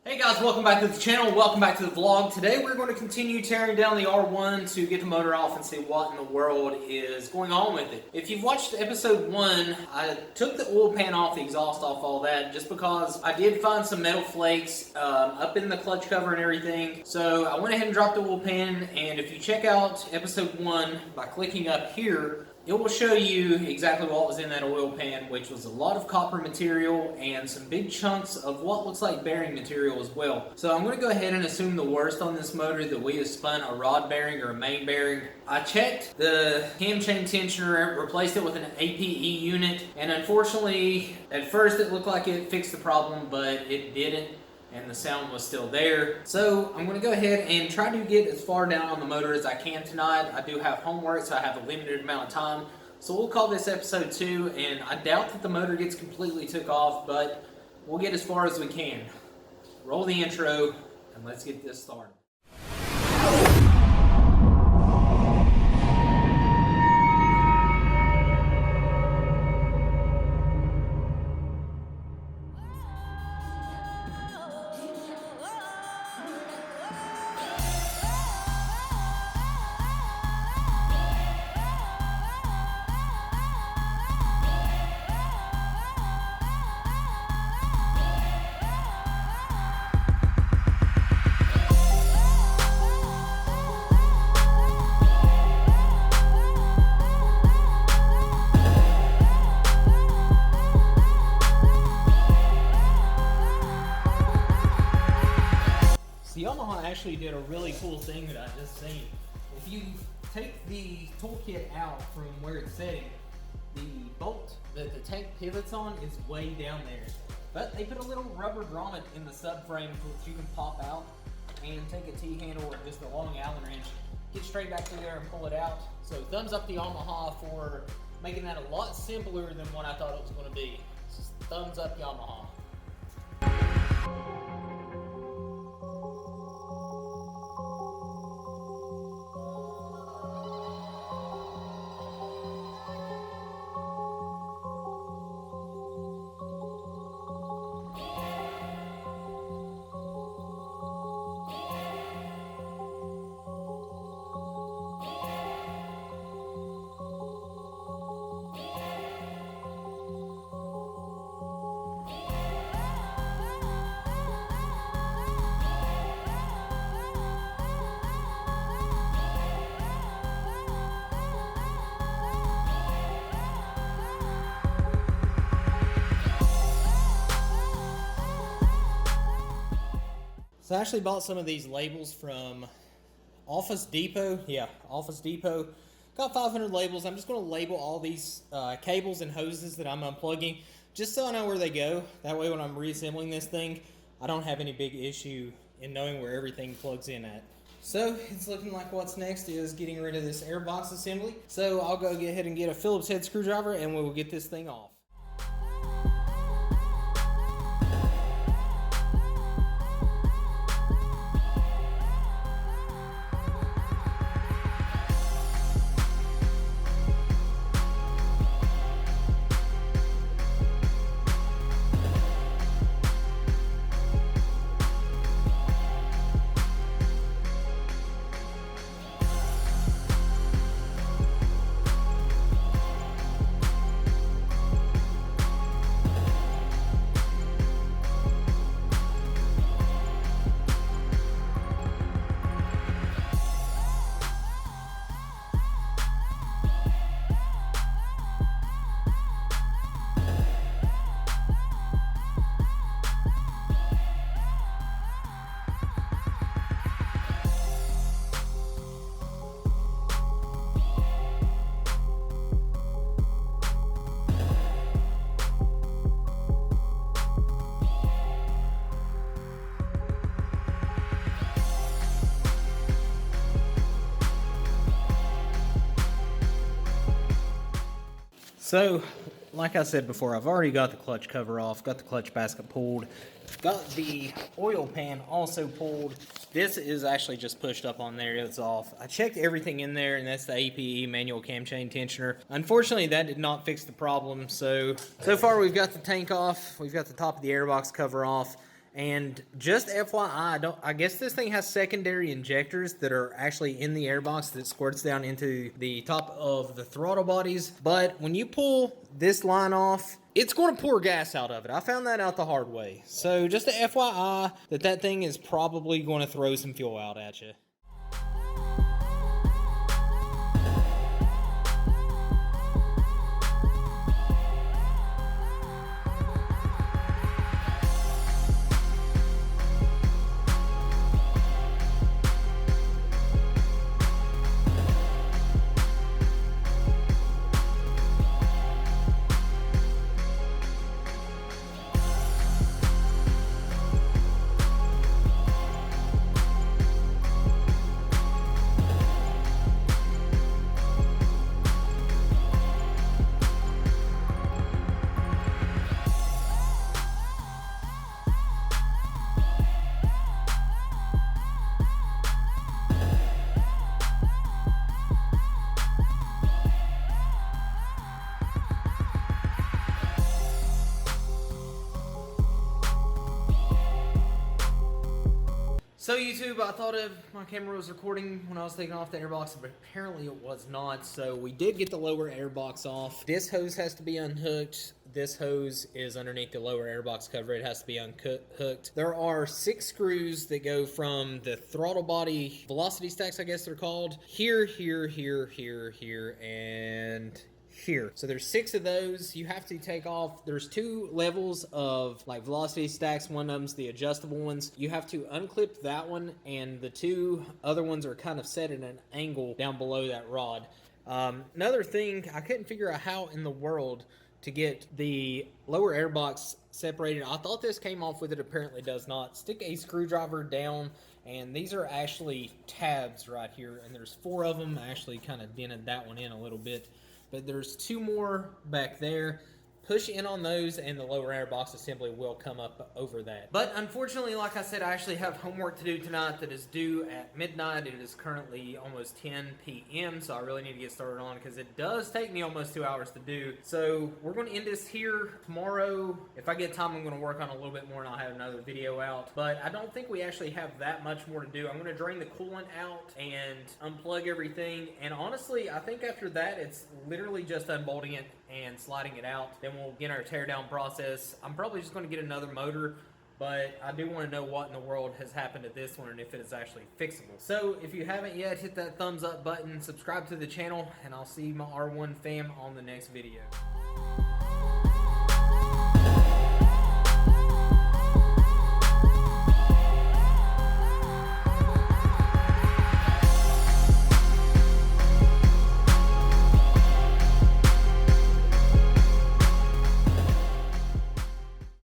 Hey guys, welcome back to the channel, welcome back to the vlog. Today we're going to continue tearing down the R1 to get the motor off and see what in the world is going on with it. If you've watched episode 1, I took the oil pan off, the exhaust off, all that, just because I did find some metal flakes up in the clutch cover and everything. So I went ahead and dropped the oil pan, and if you check out episode 1 by clicking up here, it will show you exactly what was in that oil pan, which was a lot of copper material and some big chunks of what looks like bearing material as well. So I'm going to go ahead and assume the worst on this motor, that we have spun a rod bearing or a main bearing. I checked the cam chain tensioner, replaced it with an APE unit, and unfortunately at first it looked like it fixed the problem, but it didn't. And the sound was still there. So I'm going to go ahead and try to get as far down on the motor as I can tonight. I do have homework, so I have a limited amount of time. So we'll call this episode 2, and I doubt that the motor gets completely took off, but we'll get as far as we can. Roll the intro, and let's get this started. Yamaha actually did a really cool thing that I just seen. If you take the toolkit out from where it's sitting, the bolt that the tank pivots on is way down there. But they put a little rubber grommet in the subframe that you can pop out and take a T-handle or just a long Allen wrench, get straight back through there and pull it out. So thumbs up to Yamaha for making that a lot simpler than what I thought it was going to be. Just thumbs up Yamaha. So I actually bought some of these labels from Office Depot. Yeah, Office Depot. Got 500 labels. I'm just going to label all these cables and hoses that I'm unplugging, just so I know where they go. That way when I'm reassembling this thing, I don't have any big issue in knowing where everything plugs in at. So it's looking like what's next is getting rid of this airbox assembly. So I'll go ahead and get a Phillips head screwdriver and we'll get this thing off. So, like I said before, I've already got the clutch cover off, got the clutch basket pulled, got the oil pan also pulled. This is actually just pushed up on there, it's off. I checked everything in there, and that's the APE manual cam chain tensioner. Unfortunately, that did not fix the problem, so far we've got the tank off, we've got the top of the airbox cover off, And just FYI, I guess this thing has secondary injectors that are actually in the airbox that squirts down into the top of the throttle bodies. But when you pull this line off, it's going to pour gas out of it. I found that out the hard way. So just a FYI that thing is probably going to throw some fuel out at you. So YouTube, I thought my camera was recording when I was taking off the airbox, but apparently it was not. So we did get the lower airbox off. This hose has to be unhooked. This hose is underneath the lower airbox cover. It has to be unhooked. There are 6 screws that go from the throttle body velocity stacks, I guess they're called, here, and here. So there's 6 of those. You have to take off. There's 2 levels of like velocity stacks. One of them's the adjustable ones. You have to unclip that one, and the 2 other ones are kind of set at an angle down below that rod. Another thing, I couldn't figure out how in the world to get the lower airbox separated. I thought this came off with it. Apparently does not. Stick a screwdriver down, and these are actually tabs right here, and there's 4 of them. I actually kind of dented that one in a little bit, but there's 2 more back there. Push in on those and the lower airbox assembly will come up over that. But unfortunately, like I said, I actually have homework to do tonight that is due at midnight. It is currently almost 10 p.m. so I really need to get started on it because it does take me almost 2 hours to do. So we're going to end this here. Tomorrow, if I get time, I'm going to work on a little bit more and I'll have another video out. But I don't think we actually have that much more to do. I'm going to drain the coolant out and unplug everything. And honestly, I think after that, it's literally just unbolting it and sliding it out. Then we'll get our teardown process. I'm probably just going to get another motor, but I do want to know what in the world has happened to this one and if it is actually fixable. So if you haven't yet, hit that thumbs up button, subscribe to the channel, and I'll see my R1 fam on the next video.